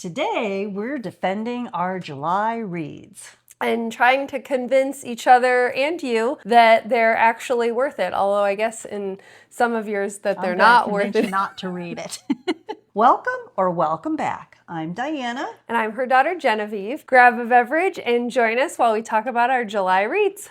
Today, we're defending our July reads. And trying to convince each other and you that they're actually worth it. Although I guess in some of yours that they're not worth it. Not to read it. Welcome or welcome back. I'm Diana. And I'm her daughter Genevieve. Grab a beverage and join us while we talk about our July reads.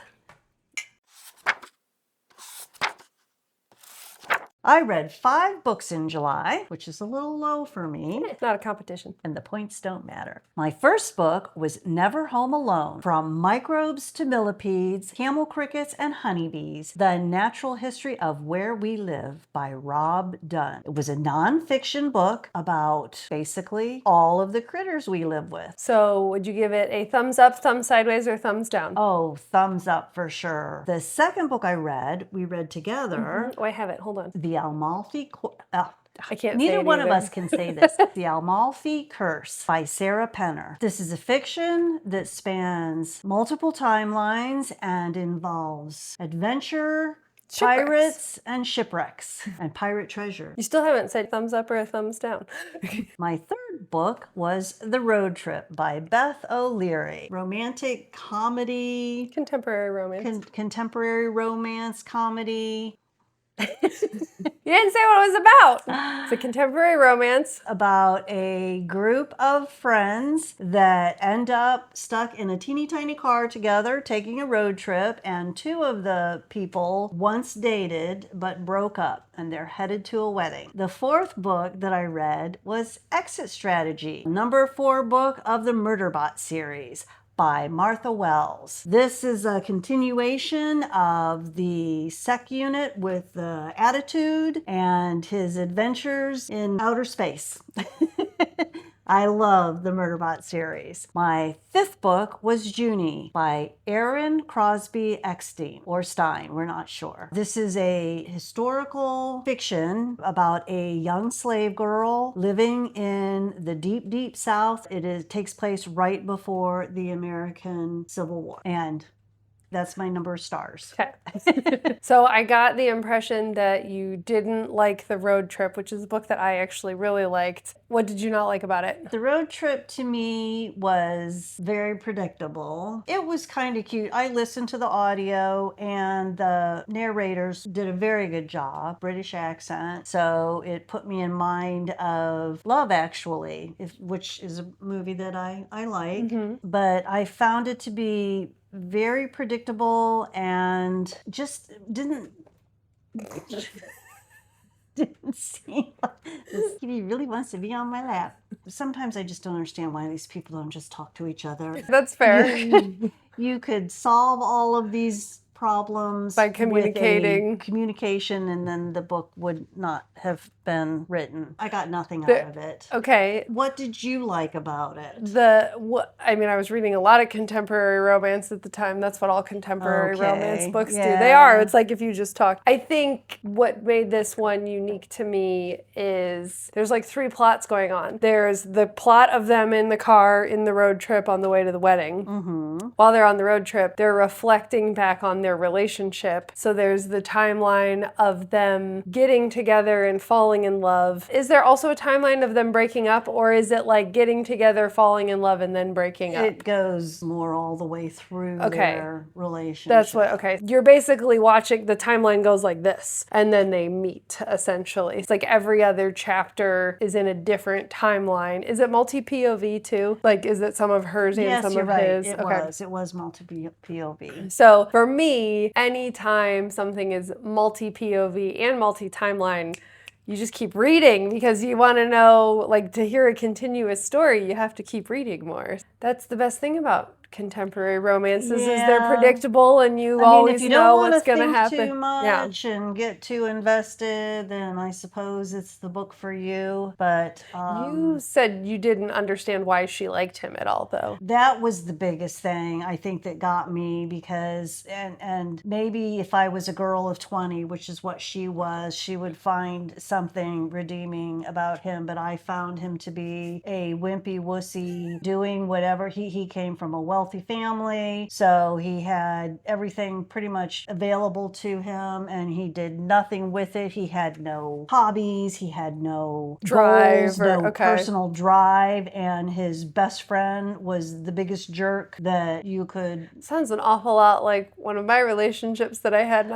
I read 5 books in July, which is a little low for me. It's not a competition. And the points don't matter. My first book was Never Home Alone, From Microbes to Millipedes, Camel Crickets and Honeybees, The Natural History of Where We Live by Rob Dunn. It was a nonfiction book about basically all of the critters we live with. So would you give it a thumbs up, thumbs sideways, or thumbs down? Oh, thumbs up for sure. The second book we read together. Oh, I have it. Hold on. The Amalfi. I can't Neither say it one of either. us can say this. The Amalfi Curse by Sarah Penner. This is a fiction that spans multiple timelines and involves adventure, pirates, and shipwrecks, and pirate treasure. You still haven't said thumbs up or a thumbs down. My third book was The Road Trip by Beth O'Leary. Romantic comedy. Contemporary romance. Contemporary romance comedy. You didn't say what it was about. It's a contemporary romance. About a group of friends that end up stuck in a teeny tiny car together taking a road trip, and 2 of the people once dated but broke up and they're headed to a wedding. The 4th book that I read was Exit Strategy, number 4 book of the Murderbot series by Martha Wells. This is a continuation of the Sec unit with the Attitude and his adventures in outer space. I love the Murderbot series. My 5th book was Junie by Erin, Crosby, Eckstine, or Stein, we're not sure. This is a historical fiction about a young slave girl living in the deep, deep South. It takes place right before the American Civil War. And that's my number of stars. Okay. So I got the impression that you didn't like The Road Trip, which is a book that I actually really liked. What did you not like about it? The Road Trip to me was very predictable. It was kind of cute. I listened to the audio and the narrators did a very good job, British accent. So it put me in mind of Love Actually, which is a movie that I like. Mm-hmm. But I found it to be very predictable and just didn't seem like this kitty really wants to be on my lap. Sometimes I just don't understand why these people don't just talk to each other. That's fair. You could solve all of these problems by communicating. Communication, and then the book would not have been written. I got nothing out of it. Okay. What did you like about it? I was reading a lot of contemporary romance at the time. That's what all contemporary romance books do. They are. It's like if you just talk. I think what made this one unique to me is there's like 3 plots going on. There's the plot of them in the car in the road trip on the way to the wedding. Mm-hmm. While they're on the road trip, they're reflecting back on their relationship. So there's the timeline of them getting together and falling in love. Is there also a timeline of them breaking up, or is it like getting together, falling in love, and then breaking up? It goes more all the way through their relationship. That's what, You're basically watching, the timeline goes like this, and then they meet, essentially. It's like every other chapter is in a different timeline. Is it multi-POV too? Like, is it some of hers and some of his? It was multi-POV. So for me, anytime something is multi-POV and multi-timeline, you just keep reading because you want to know, like, to hear a continuous story, you have to keep reading more. That's the best thing about contemporary romances is they're predictable and you always know what's going to happen. If you don't want to think too much and get too invested, then I suppose it's the book for you. But you said you didn't understand why she liked him at all, though. That was the biggest thing I think that got me, because and maybe if I was a girl of 20, which is what she was, she would find something redeeming about him. But I found him to be a wimpy wussy doing whatever. He came from a wealthy wealthy family, so he had everything pretty much available to him, and he did nothing with it. He had no hobbies, he had no Drive goals, no okay. personal drive, and his best friend was the biggest jerk that you could... Sounds an awful lot like one of my relationships that I had.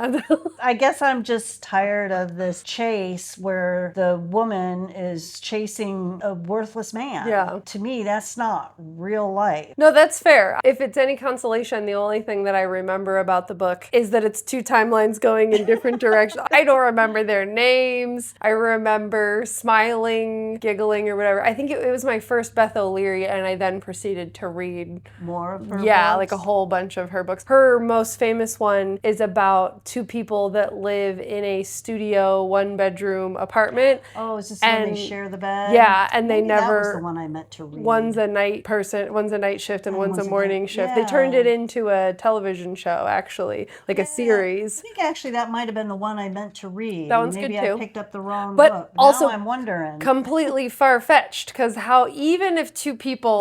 I guess I'm just tired of this chase where the woman is chasing a worthless man. Yeah. To me, that's not real life. No, that's fair. If it's any consolation, the only thing that I remember about the book is that it's two timelines going in different directions. I don't remember their names. I remember smiling, giggling, or whatever. I think it was my first Beth O'Leary, and I then proceeded to read more of her books. books? Like a whole bunch of her books. Her most famous one is about two people that live in a studio, one-bedroom apartment. Oh, is this when they share the bed? Yeah, and Maybe they never... that was the one I meant to read. One's a night person, one's a night shift, and one's a morning shift. They turned it into a television show, actually, like a series. I think actually that might have been the one I meant to read. That one's good too. Maybe I picked up the wrong but book. Also, now I'm wondering. Completely far-fetched, because how even if two people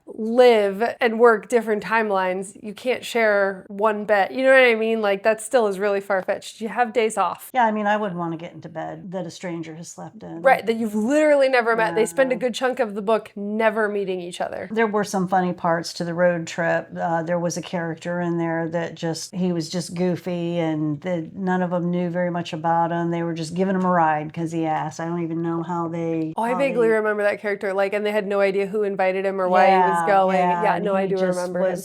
live and work different timelines, you can't share one bed. You know what I mean? Like, that still is really far-fetched. You have days off. Yeah, I mean, I wouldn't want to get into bed that a stranger has slept in. Right, that you've literally never met. They spend a good chunk of the book never meeting each other. There were some funny parts to the road trip. There was a character in there that he was just goofy, and none of them knew very much about him. They were just giving him a ride because he asked. I don't even know how they... I vaguely remember that character, and they had no idea who invited him or why he was going. Yeah, no, I do remember him.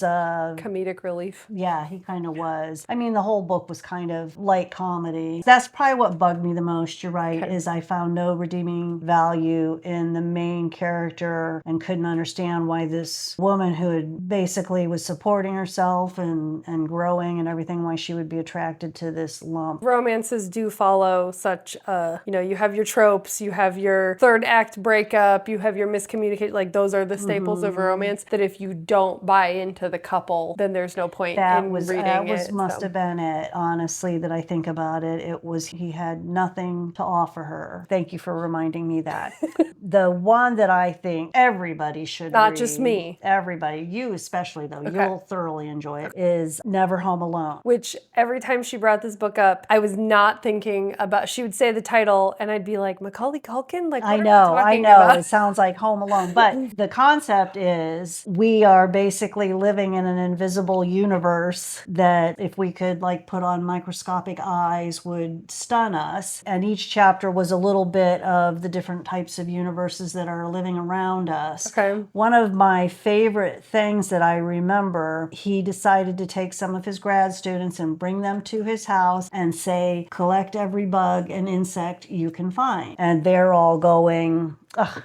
Comedic relief. Yeah, he kind of was. I mean, the whole book was kind of light comedy. That's probably what bugged me the most, you're right, is I found no redeeming value in the main character and couldn't understand why this woman who had basically was supporting herself and growing and everything, why she would be attracted to this lump. Romances do follow such you have your tropes, you have your third act breakup, you have your miscommunication, those are the staples of a romance, that if you don't buy into the couple, then there's no point in reading it. That must have been it, honestly, that I think about it. It was, he had nothing to offer her. Thank you for reminding me that. The one that I think everybody should read. Not just me. Everybody. You especially, though. Okay. You'll thoroughly enjoy it. Is Never Home Alone. Which, every time she brought this book up, I was not thinking about... She would say the title, and I'd be like, Macaulay Culkin? I know. It sounds like Home Alone. But the concept is we are basically living in an invisible universe that if we could put on microscopic eyes would stun us. And each chapter was a little bit of the different types of universes that are living around us. Okay. One of my favorite things that I remember, he decided to take some of his grad students and bring them to his house and say, collect every bug and insect you can find. And they're all going,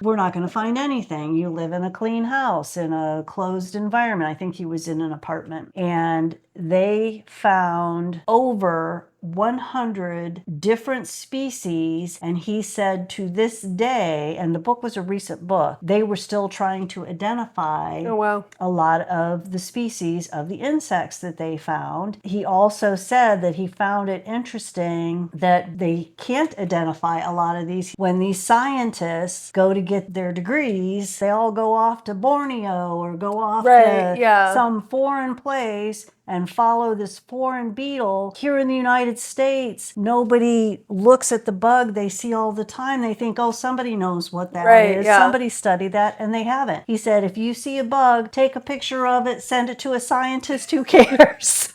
we're not going to find anything. You live in a clean house, in a closed environment. I think he was in an apartment. And they found over 100 different species, and he said to this day, and the book was a recent book, they were still trying to identify a lot of the species of the insects that they found. He also said that he found it interesting that they can't identify a lot of these. When these scientists go to get their degrees, they all go off to Borneo or go off to some foreign place and follow this foreign beetle. Here in the United States, nobody looks at the bug they see all the time. They think, oh, somebody knows what that is. Somebody studied that, and they haven't. He said, if you see a bug, take a picture of it, send it to a scientist who cares.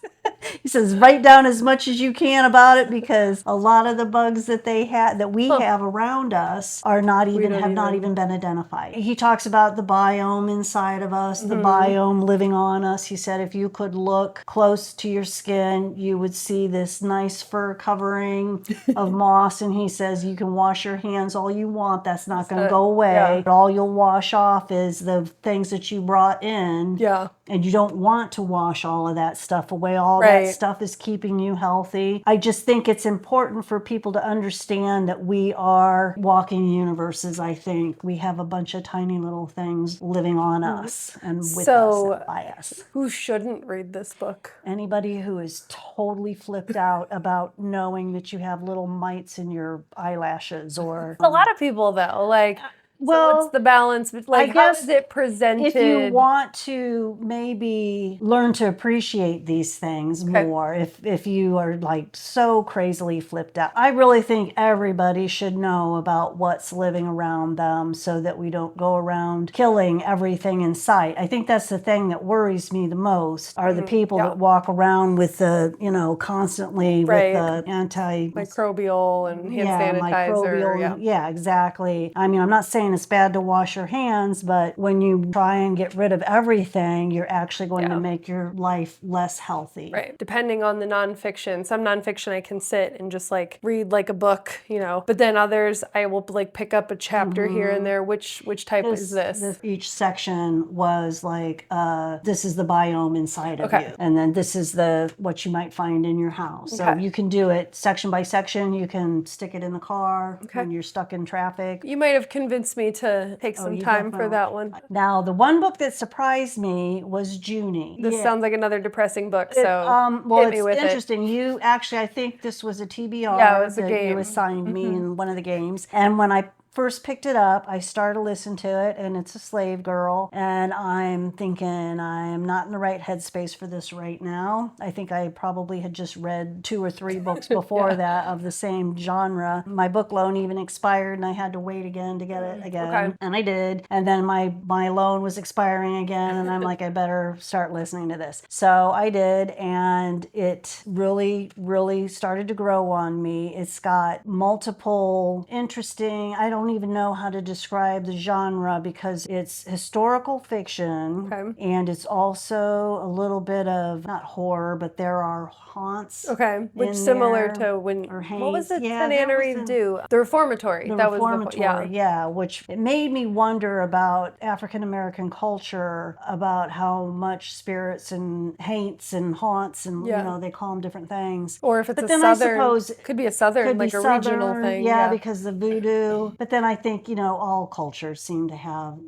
He says, write down as much as you can about it, because a lot of the bugs that we have around us are not even been identified. He talks about the biome inside of us, the biome living on us. He said, if you could look close to your skin, you would see this nice fur covering of moss. And he says, you can wash your hands all you want. That's not going to go away. But all you'll wash off is the things that you brought in. Yeah. And you don't want to wash all of that stuff away. All that stuff is keeping you healthy. I just think it's important for people to understand that we are walking universes, I think. We have a bunch of tiny little things living on us and with us and by us. Who shouldn't read this book? Anybody who is totally flipped out about knowing that you have little mites in your eyelashes, or... A lot of people, though, So what's the balance? Like, how is it presented? If you want to maybe learn to appreciate these things more, if you are like so crazily flipped out, I really think everybody should know about what's living around them so that we don't go around killing everything in sight. I think that's the thing that worries me the most are the people that walk around with the, constantly with the microbial and hand sanitizer. Yeah, exactly. I mean, I'm not saying it's bad to wash your hands, but when you try and get rid of everything, you're actually going to make your life less healthy. Right. Depending on the nonfiction. Some nonfiction I can sit and just like read like a book, but then others I will like pick up a chapter here and there. Which type is this? Each section was like, this is the biome inside of you. And then this is what you might find in your house. So you can do it section by section. You can stick it in the car when you're stuck in traffic. You might have convinced me to take some time for that one. Now, the one book that surprised me was Junie. This sounds like another depressing book, so hit me with interesting. You actually, I think this was a TBR. Yeah, it was a game. You assigned me in one of the games. And when I first picked it up, I started to listen to it, and it's a slave girl, and I'm thinking I'm not in the right headspace for this right now. I think I probably had just read 2 or 3 books before that of the same genre. My book loan even expired, and I had to wait again to get it again, and I did. And then my loan was expiring again, and I'm like, I better start listening to this. So I did, and it really, really started to grow on me. It's got multiple interesting, I don't even know how to describe the genre because it's historical fiction and it's also a little bit of not horror, but there are haunts. Which similar to when what was it Anna Reed do? The Reformatory. That was the which it made me wonder about African American culture, about how much spirits and haints and haunts and they call them different things. Or if it's a southern, could be a southern, like a regional thing. Because the voodoo. But then I think, all cultures seem to have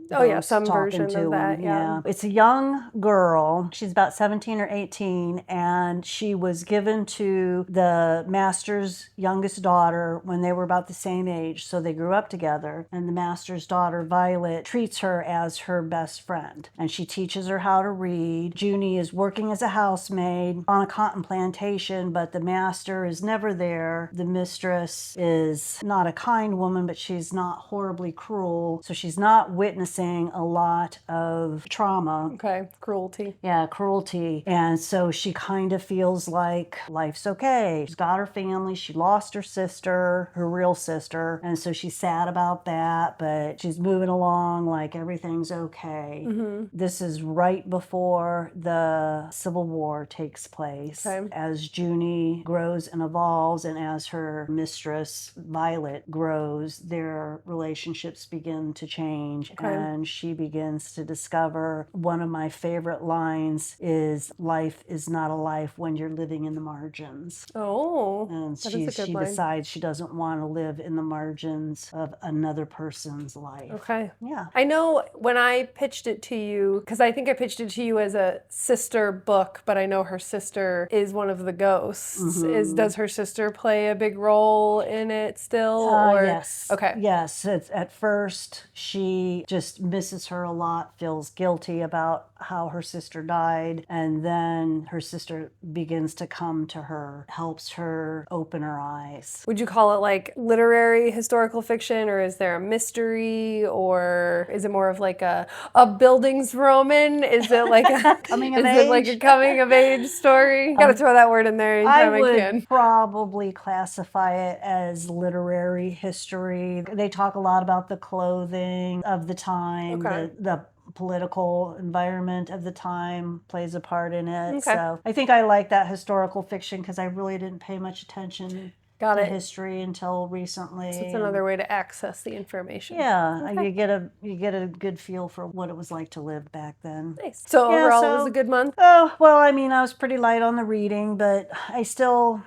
some version of that. Yeah. It's a young girl. She's about 17 or 18, and she was given to the master's youngest daughter when they were about the same age. So they grew up together, and the master's daughter, Violet, treats her as her best friend, and she teaches her how to read. Junie is working as a housemaid on a cotton plantation, but the master is never there. The mistress is not a kind woman, but she's not horribly cruel, so she's not witnessing a lot of trauma. Cruelty. Yeah, cruelty. And so she kind of feels like life's okay. She's got her family. She lost her sister, her real sister, and so she's sad about that, but she's moving along like everything's okay. This is right before the Civil War takes place. As Junie grows and evolves, and as her mistress, Violet, grows, their relationships begin to change, and she begins to discover one of my favorite lines is, life is not a life when you're living in the margins. And she decides she doesn't want to live in the margins of another person's life. Yeah. I know when I pitched it to you, because I think I pitched it to you as a sister book, but I know her sister is one of the ghosts. Does her sister play a big role in it still? Yes. Yes. At first, she just misses her a lot, feels guilty about how her sister died, and then her sister begins to come to her, helps her open her eyes. Would you call it like literary historical fiction, or is there a mystery, or is it more of like a Bildungsroman? Is it like a coming of age story? Got to throw that word in there anytime I can. I would probably classify it as literary history. They talk a lot about the clothing of the time, the political environment of the time plays a part in it. So I think I like that historical fiction because I really didn't pay much attention to history until recently. So it's another way to access the information. Yeah, you get a good feel for what it was like to live back then. Nice. So overall, it was a good month? Oh, well, I mean, I was pretty light on the reading, but I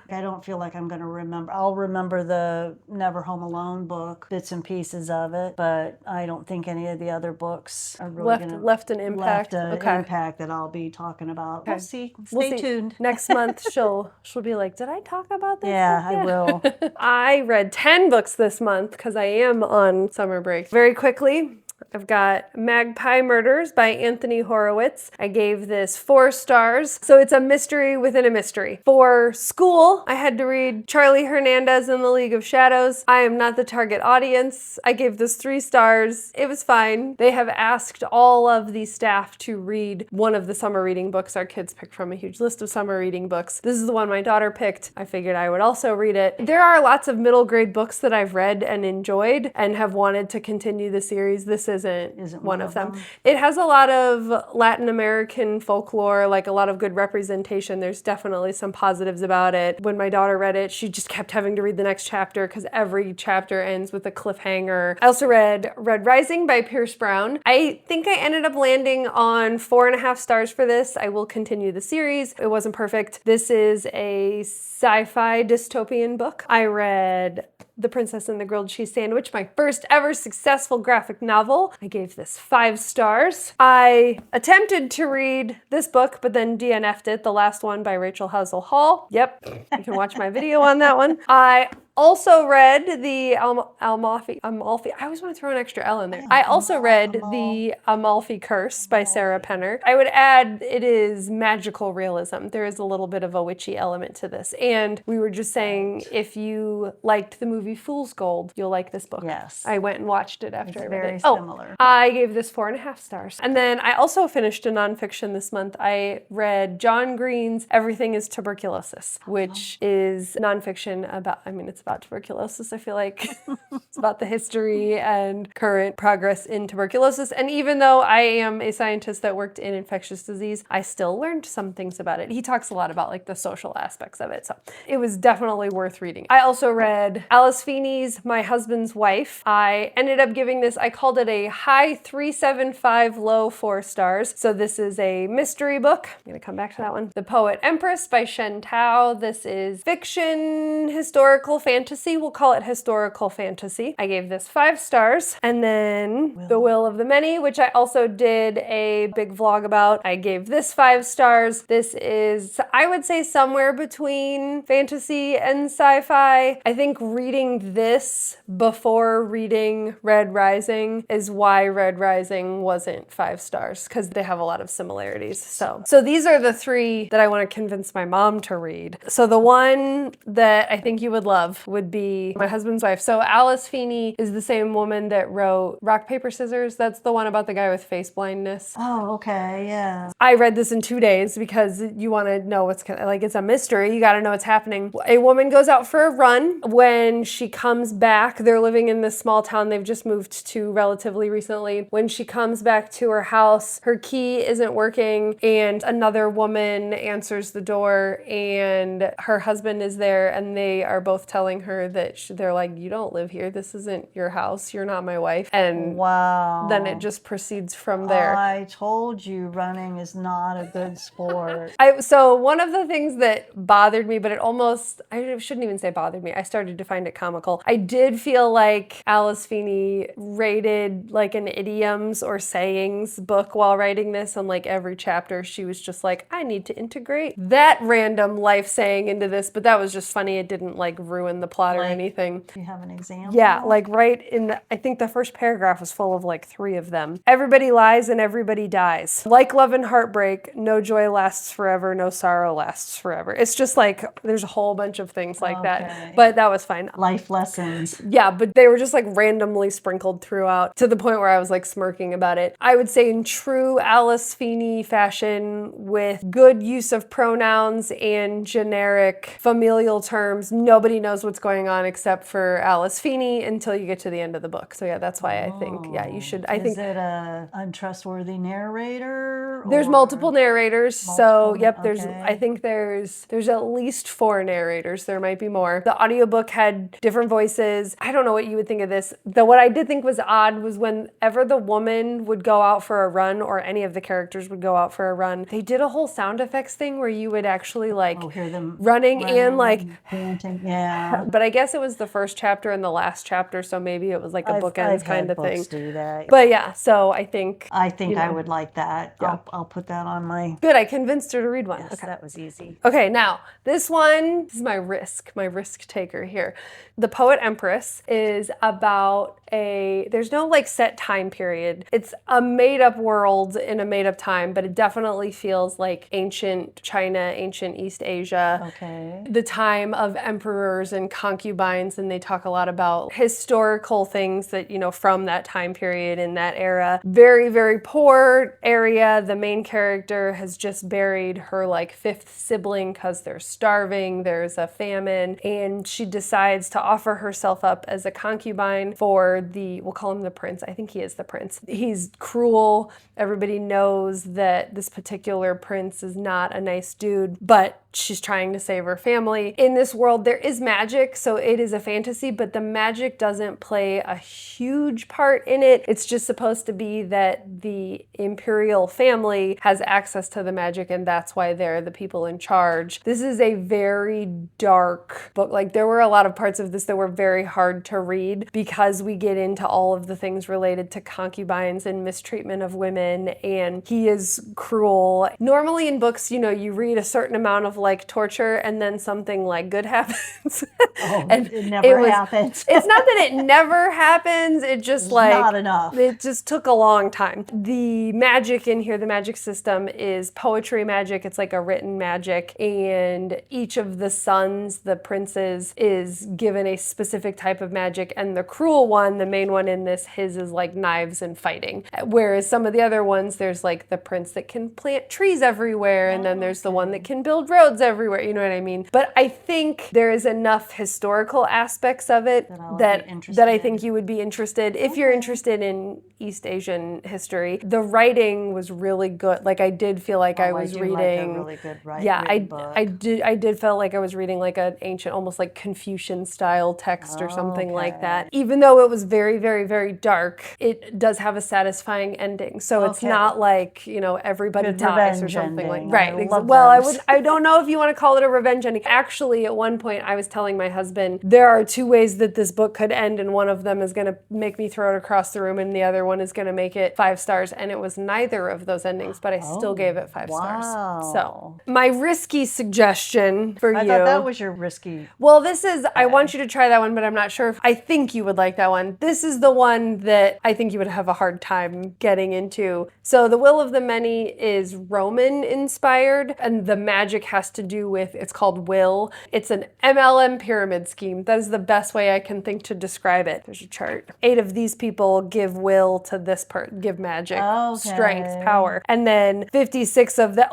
don't feel like I'm going to remember. I'll remember the Never Home Alone book, bits and pieces of it, but I don't think any of the other books are really left an impact. Impact that I'll be talking about. We'll see. Stay tuned. Next month, she'll be like, did I talk about this? Yeah, I will. you? I read 10 books this month because I am on summer break. Very quickly, I've got Magpie Murders by Anthony Horowitz. I gave this 4 stars. So it's a mystery within a mystery. For school, I had to read Charlie Hernandez and the League of Shadows. I am not the target audience. I gave this 3 stars. It was fine. They have asked all of the staff to read one of the summer reading books our kids picked from a huge list of summer reading books. This is the one my daughter picked. I figured I would also read it. There are lots of middle grade books that I've read and enjoyed and have wanted to continue the series. This isn't one of them. It has a lot of Latin American folklore, like a lot of good representation. There's definitely some positives about it. When my daughter read it, she just kept having to read the next chapter because every chapter ends with a cliffhanger. I also read Red Rising by Pierce Brown. I think I ended up landing on 4.5 stars for this. I will continue the series. It wasn't perfect. This is a sci-fi dystopian book. I read The Princess and the Grilled Cheese Sandwich, my first ever successful graphic novel. I gave this 5 stars. I attempted to read this book, but then DNF'd it, the last one by Rachel Howzell Hall. Yep, you can watch my video on that one. I also read the Amalfi. I always want to throw an extra L in there. I also read the Amalfi Curse by Sarah Penner. I would add it is magical realism. There is a little bit of a witchy element to this. And we were just saying, if you liked the movie Fool's Gold, you'll like this book. Yes. I went and watched it after I read it. Very similar. I gave this 4.5 stars. And then I also finished a nonfiction this month. I read John Green's Everything is Tuberculosis, which is nonfiction about, it's about tuberculosis. I feel like it's about the history and current progress in tuberculosis. And even though I am a scientist that worked in infectious disease, I still learned some things about it. He talks a lot about like the social aspects of it. So it was definitely worth reading. I also read Alice Feeney's My Husband's Wife. I ended up giving this, I called it a high 3.75, low 4 stars. So this is a mystery book. I'm gonna come back to that one. The Poet Empress by Shen. This is fiction, historical fantasy. We'll call it historical fantasy. I gave this 5 stars. And then The Will of the Many, which I also did a big vlog about. I gave this 5 stars. This is, I would say, somewhere between fantasy and sci-fi. I think reading this before reading Red Rising is why Red Rising wasn't 5 stars, because they have a lot of similarities. So these are the 3 that I want to convince my mom to read. So the one that I think you would love would be My Husband's Wife. So Alice Feeney is the same woman that wrote Rock, Paper, Scissors. That's the one about the guy with face blindness. Oh, okay, yeah. I read this in 2 days because you want to know what's like, it's a mystery. You got to know what's happening. A woman goes out for a run. When she comes back, they're living in this small town they've just moved to relatively recently. When she comes back to her house, her key isn't working and another woman answers the door and her husband is there and they are both telling her that they're like, you don't live here. This isn't your house. You're not my wife. And wow. Then it just proceeds from there. I told you running is not a good sport. So one of the things that bothered me, but I shouldn't even say bothered me. I started to find it comical. I did feel like Alice Feeney rated like an idioms or sayings book while writing this, and like every chapter she was just like, I need to integrate that random life saying into this, but that was just funny. It didn't like ruin the plot or anything. Do you have an example? Yeah, like right in I think the first paragraph was full of like 3 of them. Everybody lies and everybody dies. Like love and heartbreak, no joy lasts forever, no sorrow lasts forever. It's just like there's a whole bunch of things like that, but that was fine. Life lessons. Yeah, but they were just like randomly sprinkled throughout to the point where I was like smirking about it. I would say in true Alice Feeney fashion, with good use of pronouns and generic familial terms, nobody knows what's going on except for Alice Feeney until you get to the end of the book. So yeah, that's why I think, you should. Is it a untrustworthy narrator? There's multiple narrators. I think there's at least 4 narrators. There might be more. The audiobook had different voices. I don't know what you would think of this. What I did think was odd was whenever the woman would go out for a run, or any of the characters would go out for a run, they did a whole sound effects thing where you would actually like hear them running and like panting. Yeah. But I guess it was the first chapter and the last chapter, so maybe it was like a bookends kind of thing. Do that. But yeah, so I think I would like that. Yeah. I'll put that on my... Good, I convinced her to read one. Yes, okay. that was easy. Okay, now, this is my risk taker here. The Poet Empress is about there's no like set time period. It's a made up world in a made up time, but it definitely feels like ancient China, ancient East Asia. Okay. The time of emperors and concubines, and they talk a lot about historical things that, from that time period in that era. Very, very poor area. The main character has just buried her like fifth sibling because they're starving. There's a famine, and she decides to offer herself up as a concubine for we'll call him the prince. I think he is the prince. He's cruel. Everybody knows that this particular prince is not a nice dude, but she's trying to save her family. In this world, there is magic, so it is a fantasy, but the magic doesn't play a huge part in it. It's just supposed to be that the imperial family has access to the magic, and that's why they're the people in charge. This is a very dark book. Like, there were a lot of parts of this that were very hard to read because we get into all of the things related to concubines and mistreatment of women, and he is cruel. Normally in books, you read a certain amount of like torture and then something like good happens. And it never happens. It's not that it never happens, it just It's like not enough. It just took a long time. The magic in here, the magic system is poetry magic. It's like a written magic, and each of the sons, the princes, is given a specific type of magic, and the cruel one, the main one in this, his is like knives and fighting. Whereas some of the other ones, there's like the prince that can plant trees everywhere, and then there's the one that can build roads everywhere, you know what I mean? But I think there is enough historical aspects of it that I think you would be interested if you're interested in East Asian history. The writing was really good. Like, I did feel like I was reading like a really good writing book. I did feel like I was reading like an ancient, almost like Confucian style text or something like that. Even though it was very, very, very dark, it does have a satisfying ending. So it's not like, everybody dies or something like that. Right. Well, I don't know if you want to call it a revenge ending. Actually, at one point I was telling my husband, there are two ways that this book could end, and one of them is going to make me throw it across the room, and the other one is going to make it 5 stars. And it was neither of those endings, but I still gave it 5 stars. So my risky suggestion for you. I thought that was your risky. Well, this is, I want you to try that one, but I'm not sure I think you would like that one. This is the one that I think you would have a hard time getting into. So The Will of the Many is Roman inspired, and the magic has to do with, it's called will. It's an MLM pyramid scheme. That is the best way I can think to describe it. There's a chart. 8 of these people give will to this part, give magic, strength, power. And then 56 of that,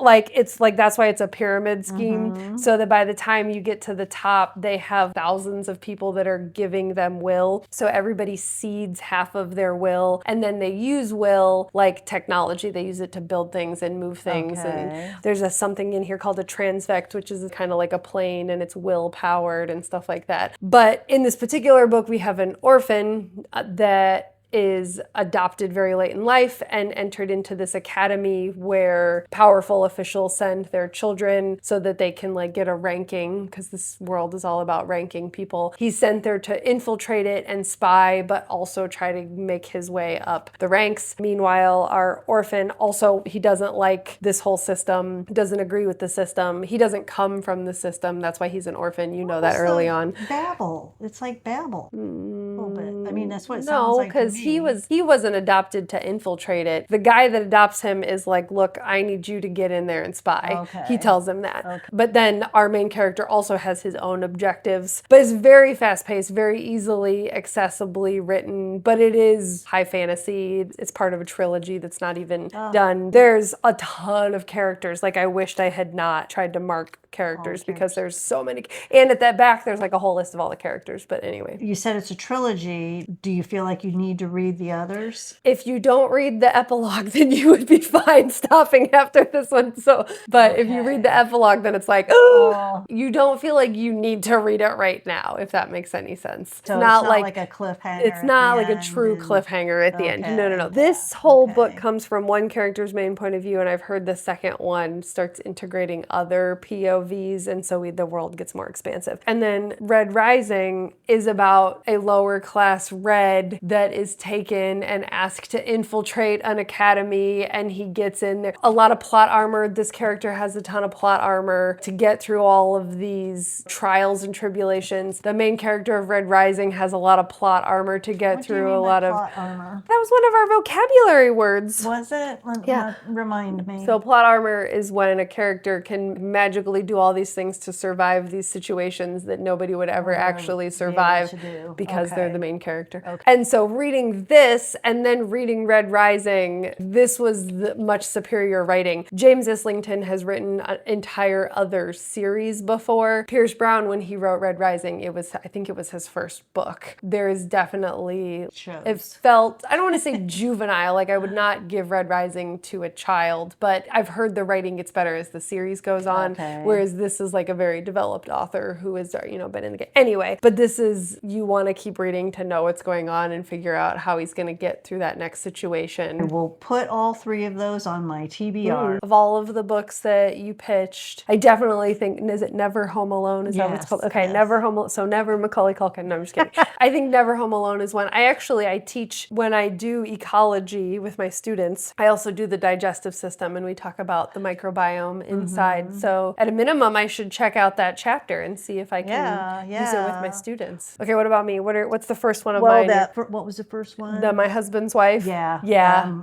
that's why it's a pyramid scheme. So that by the time you get to the top, they have thousands of people that are giving them will. So everybody seeds half of their will, and then they use will like technology. They use it to build things and move things. And there's something in here called a transvect, which is kind of like a plane, and it's will powered and stuff like that. But in this particular book, we have an orphan that is adopted very late in life and entered into this academy where powerful officials send their children so that they can get a ranking, because this world is all about ranking people. He's sent there to infiltrate it and spy, but also try to make his way up the ranks. Meanwhile, our orphan also, he doesn't like this whole system, doesn't agree with the system. He doesn't come from the system. That's why he's an orphan. You know that early on. Babel. It's like Babel. A little bit. I mean, that's what it sounds like. No, because he wasn't adopted to infiltrate it. The guy that adopts him is like, look, I need you to get in there and spy. He tells him that. But then our main character also has his own objectives. But it's very fast-paced, very easily, accessibly written. But it is high fantasy. It's part of a trilogy that's not even done. There's a ton of characters. Like, I wished I had not tried to mark characters because there's so many. And at that back, there's like a whole list of all the characters. But anyway. You said it's a trilogy. Do you feel like you need to read the others? If you don't read the epilogue, then you would be fine stopping after this one. But if you read the epilogue, then it's like, oh, you don't feel like you need to read it right now, if that makes any sense. So it's not like a cliffhanger. It's not like a true cliffhanger at the end. No. This whole book comes from one character's main point of view, and I've heard the second one starts integrating other POVs, and so the world gets more expansive. And then Red Rising is about a lower class red that is taken and asked to infiltrate an academy, and he gets in there. A lot of plot armor. This character has a ton of plot armor to get through all of these trials and tribulations. The main character of Red Rising has a lot of plot armor to get through a lot of plot armor? That was one of our vocabulary words. Was it? Yeah. Remind me. So plot armor is when a character can magically do all these things to survive these situations that nobody would ever actually survive because they're the main character. Okay. And so reading this and then reading Red Rising, this was the much superior writing. James Islington has written an entire other series before. Pierce Brown, when he wrote Red Rising, I think it was his first book. There is definitely, it felt, I don't want to say juvenile, like I would not give Red Rising to a child, but I've heard the writing gets better as the series goes on, whereas this is like a very developed author who has, been in the game. Anyway, but this is, you want to keep reading to know what's going on and figure out how he's going to get through that next situation. We'll put all 3 of those on my TBR. Of all of the books that you pitched, I definitely think, is it Never Home Alone? Is that what it's called? Okay, Never Home Alone. So Never Macaulay Culkin. No, I'm just kidding. I think Never Home Alone is one. I teach when I do ecology with my students. I also do the digestive system, and we talk about the microbiome inside. So at a minimum, I should check out that chapter and see if I can use it with my students. Okay, what about me? What's the first one of mine? What was the first one? My Husband's Wife. Yeah.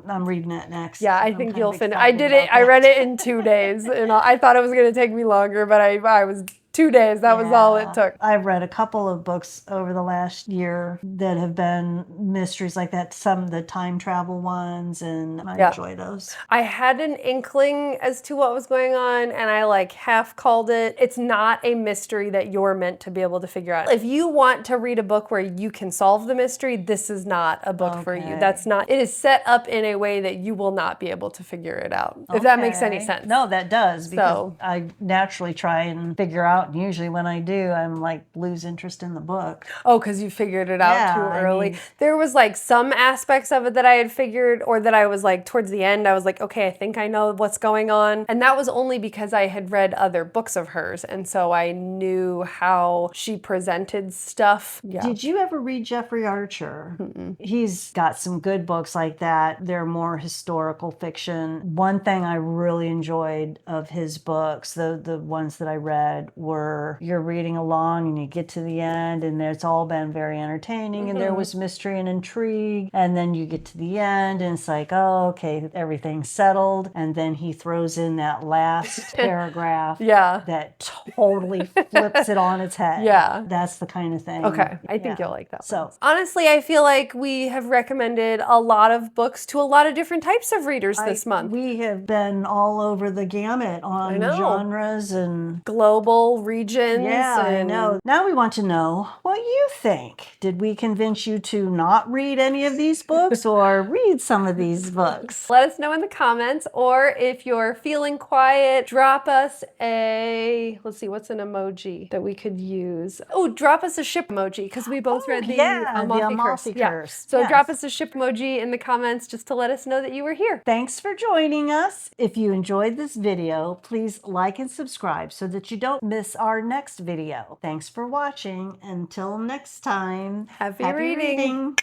I'm reading that next. Yeah, I think you'll finish. I did it. I read it in 2 days, and I thought it was going to take me longer, but I was 2 days. That was all it took. I've read a couple of books over the last year that have been mysteries like that. Some of the time travel ones, and I enjoy those. I had an inkling as to what was going on, and I half called it. It's not a mystery that you're meant to be able to figure out. If you want to read a book where you can solve the mystery, this is not a book for you. That's not. It is set up in a way that you will not be able to figure it out. If that makes any sense. No, that does, because I naturally try and figure out. And usually when I do, I'm lose interest in the book. Oh, because you figured it out too early. There was some aspects of it that I had figured, or that I was towards the end, I was okay, I think I know what's going on. And that was only because I had read other books of hers. And so I knew how she presented stuff. Yeah. Did you ever read Jeffrey Archer? Mm-mm. He's got some good books like that. They're more historical fiction. One thing I really enjoyed of his books, the ones that I read, were you're reading along and you get to the end and it's all been very entertaining and there was mystery and intrigue, and then you get to the end and it's oh, okay, everything's settled, and then he throws in that last paragraph that totally flips it on its head. Yeah. That's the kind of thing. Okay. I think you'll like that. So honestly, I feel like we have recommended a lot of books to a lot of different types of readers this month. We have been all over the gamut on genres and global regions. Yeah, I know. Now we want to know what you think. Did we convince you to not read any of these books or read some of these books? Let us know in the comments, or if you're feeling quiet, drop us let's see, what's an emoji that we could use? Oh, drop us a ship emoji, because we both read the Amalfi Curse. Yeah. So drop us a ship emoji in the comments just to let us know that you were here. Thanks for joining us. If you enjoyed this video, please like and subscribe so that you don't miss our next video. Thanks for watching. Until next time, happy reading.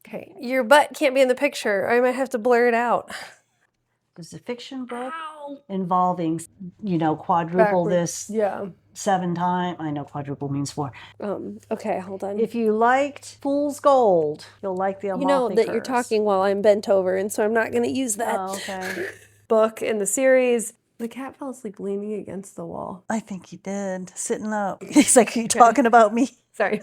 Okay, your butt can't be in the picture. I might have to blur it out. It's a fiction book involving, quadruple this 7 times. I know quadruple means 4. Okay, hold on. If you liked Fool's Gold, you'll like the Amalfi Curse. You're talking while I'm bent over, and so I'm not going to use that book in the series. The cat fell asleep leaning against the wall. I think he did, sitting up. He's like, are you talking about me? Sorry.